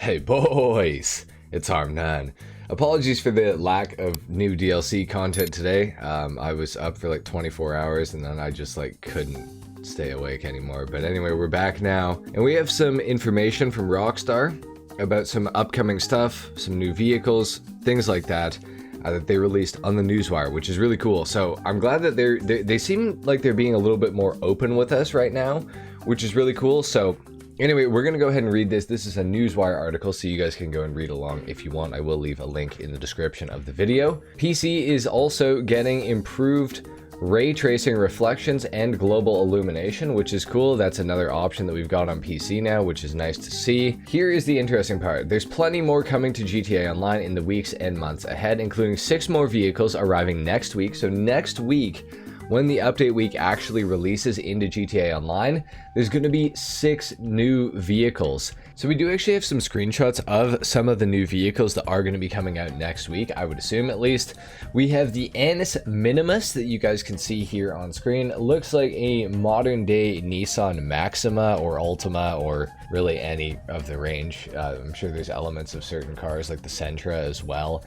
Hey boys, it's HarmNone. Apologies for the lack of new DLC content today. I was up for like 24 hours and then I just couldn't stay awake anymore. But anyway, we're back now and we have some information from ROCKSTAR about some upcoming stuff, some new vehicles, things like that. That they released on the newswire, which is really cool. So I'm glad that they seem like they're being a little bit more open with us right now, which is really cool. So anyway, we're gonna go ahead and read this. This is a newswire article, so you guys can go and read along if you want. I will leave a link in the description of the video. PC is also getting improved ray tracing reflections and global illumination, which is cool. That's another option that we've got on PC now, which is nice to see. Here is the interesting part. There's plenty more coming to GTA Online in the weeks and months ahead, including 6 more vehicles arriving next week. So next week, when the update week actually releases into GTA Online, there's going to be 6 new vehicles. So we do actually have some screenshots of some of the new vehicles that are going to be coming out next week, I would assume at least. We have the Annus Minimus that you guys can see here on screen. It looks like a modern day Nissan Maxima or Altima, or really any of the range. I'm sure there's elements of certain cars like the Sentra as well.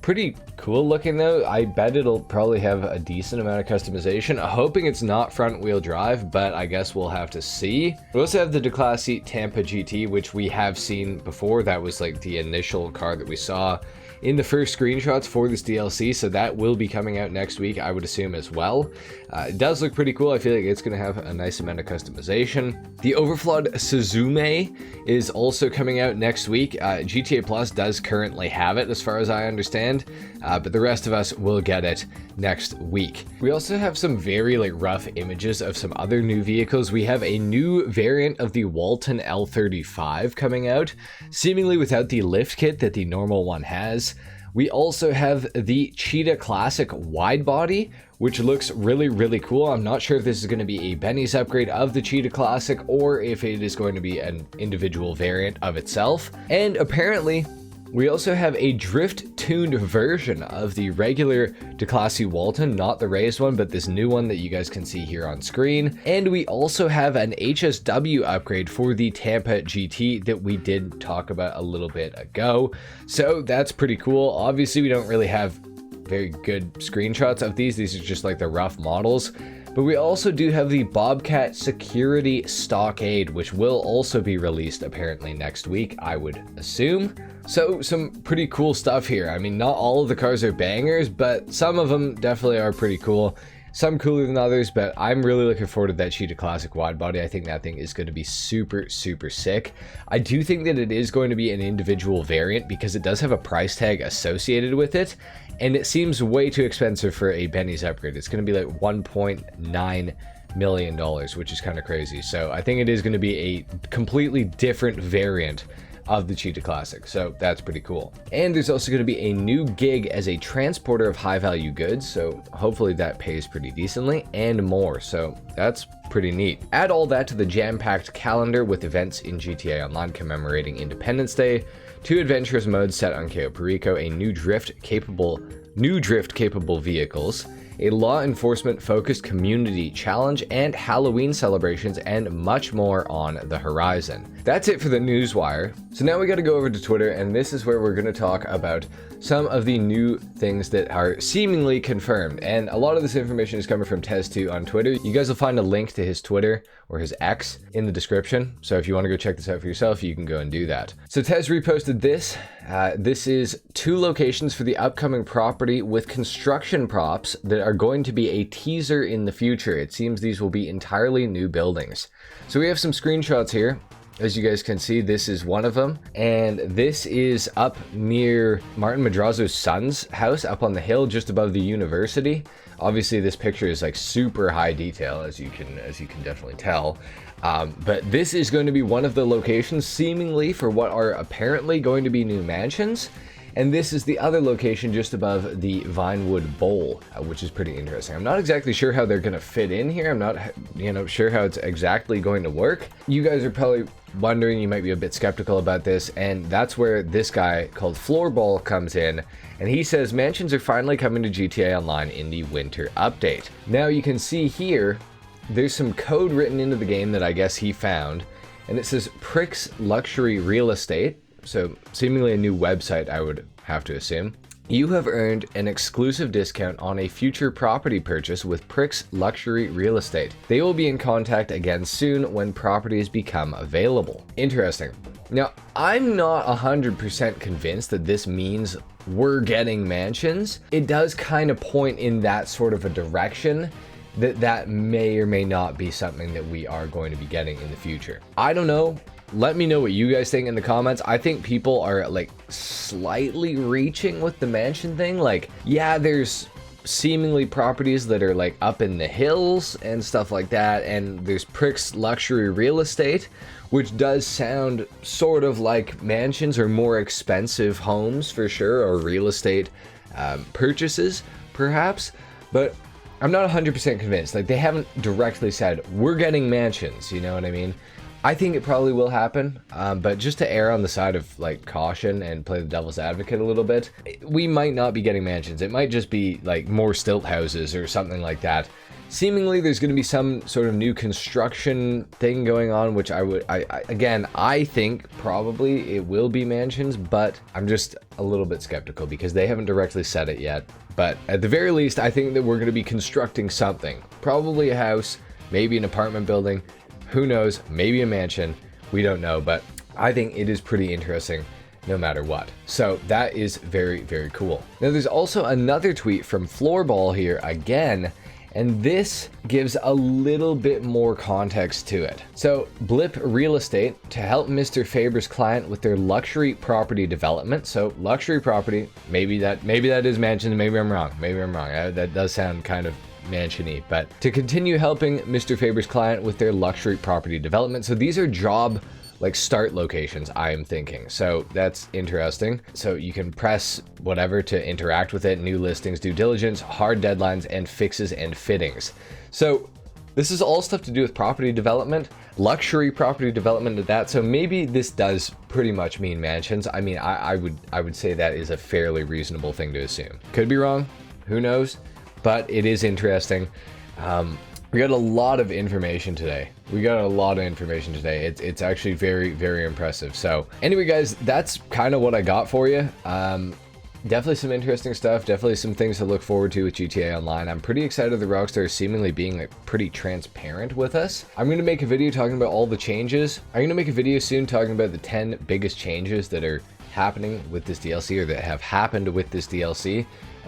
Pretty cool looking though. I bet it'll probably have a decent amount of customization. I'm hoping it's not front wheel drive, but I guess we'll have to see. We also have the Declasse Tampa GT, which we have seen before. That was like the initial car that we saw in the first screenshots for this DLC, so that will be coming out next week, I would assume, as well. It does look pretty cool. I feel like it's going to have a nice amount of customization. The Overflawed Suzume is also coming out next week. GTA Plus does currently have it, as far as I understand, but the rest of us will get it next week. We also have some very rough images of some other new vehicles. We have a new variant of the Walton L35 coming out, seemingly without the lift kit that the normal one has. We also have the Cheetah Classic wide body, which looks really cool. I'm not sure if this is going to be a Benny's upgrade of the Cheetah Classic or if it is going to be an individual variant of itself. And apparently we also have a drift-tuned version of the regular Declasse Walton, not the raised one, but this new one that you guys can see here on screen. And we also have an HSW upgrade for the Tampa GT that we did talk about a little bit ago. So that's pretty cool. Obviously, we don't really have very good screenshots of these. These are just like the rough models. But we also do have the Bobcat Security Stockade, which will also be released apparently next week, I would assume. So some pretty cool stuff here. I mean, not all of the cars are bangers, but some of them definitely are pretty cool. Some cooler than others, but I'm really looking forward to that Cheetah Classic wide body. I think that thing is going to be super sick. I do think that it is going to be an individual variant because it does have a price tag associated with it, and it seems way too expensive for a Benny's upgrade. It's going to be like $1.9 million, which is kind of crazy. So I think it is going to be a completely different variant of the Cheetah Classic, so that's pretty cool. And there's also going to be a new gig as a transporter of high value goods, so hopefully that pays pretty decently, and more, so that's pretty neat. Add all that to the jam-packed calendar with events in GTA Online commemorating Independence Day, 2 adventurous modes set on Cayo Perico, a new drift capable vehicles, a law enforcement focused community challenge, and Halloween celebrations, and much more on the horizon. That's it for the newswire. So now we got to go over to Twitter, and this is where we're going to talk about some of the new things that are seemingly confirmed. And a lot of this information is coming from Tez2 on Twitter. You guys will find a link to his Twitter or his X in the description. So if you want to go check this out for yourself, you can go and do that. So Tez reposted this. This is 2 locations for the upcoming property with construction props that are going to be a teaser in the future. It seems these will be entirely new buildings. So we have some screenshots here. As you guys can see, this is one of them, and this is up near Martin Madrazo's son's house up on the hill just above the university. Obviously this picture is like super high detail, as you can definitely tell. But this is going to be one of the locations seemingly for what are apparently going to be new mansions. And this is the other location just above the Vinewood Bowl, which is pretty interesting. I'm not exactly sure how they're going to fit in here. I'm not, sure how it's exactly going to work. You guys are probably wondering, you might be a bit skeptical about this, and that's where this guy called Floorball comes in, and he says mansions are finally coming to GTA Online in the winter update. Now you can see here, there's some code written into the game that I guess he found, and it says Pricks Luxury Real Estate. so seemingly a new website, I would have to assume. You have earned an exclusive discount on a future property purchase with Pricks Luxury Real Estate. They will be in contact again soon when properties become available. Interesting. Now, I'm not 100% convinced that this means we're getting mansions. It does kind of point in that sort of a direction that may or may not be something that we are going to be getting in the future. I don't know. Let me know what you guys think in the comments. I think people are like slightly reaching with the mansion thing. Like, yeah, there's seemingly properties that are like up in the hills and stuff like that. And there's Pricks Luxury Real Estate, which does sound sort of like mansions or more expensive homes for sure, or real estate purchases perhaps. But I'm not 100% convinced. Like, they haven't directly said we're getting mansions, you know what I mean? I think it probably will happen, but just to err on the side of like caution and play the devil's advocate a little bit, we might not be getting mansions. It might just be like more stilt houses or something like that. Seemingly there's going to be some sort of new construction thing going on, which I think probably it will be mansions, but I'm just a little bit skeptical because they haven't directly said it yet. But at the very least, I think that we're going to be constructing something, probably a house, maybe an apartment building. Who knows? Maybe a mansion. We don't know, but I think it is pretty interesting no matter what. So that is very, very cool. Now there's also another tweet from Floorball here again, and this gives a little bit more context to it. So Blip Real Estate to help Mr. Faber's client with their luxury property development. So luxury property, maybe that is mansion, maybe I'm wrong. That does sound kind of mansion-y, but to continue helping Mr. Faber's client with their luxury property development. So these are job like start locations, I am thinking. So that's interesting. So you can press whatever to interact with it, new listings, due diligence, hard deadlines, and fixes and fittings. So this is all stuff to do with property development, luxury property development at that. So maybe this does pretty much mean mansions. I mean, I would say that is a fairly reasonable thing to assume. Could be wrong, who knows? But it is interesting. We got a lot of information today. It's actually very, very impressive. So anyway, guys, that's kind of what I got for you. Definitely some interesting stuff. Definitely some things to look forward to with GTA Online. I'm pretty excited that Rockstar is seemingly being like pretty transparent with us. I'm going to make a video talking about all the changes. I'm going to make a video soon talking about the 10 biggest changes that are happening with this DLC, or that have happened with this DLC.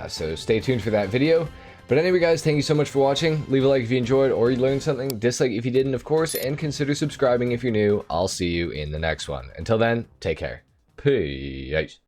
So stay tuned for that video. But anyway, guys, thank you so much for watching. Leave a like if you enjoyed or you learned something. Dislike if you didn't, of course. And consider subscribing if you're new. I'll see you in the next one. Until then, take care. Peace.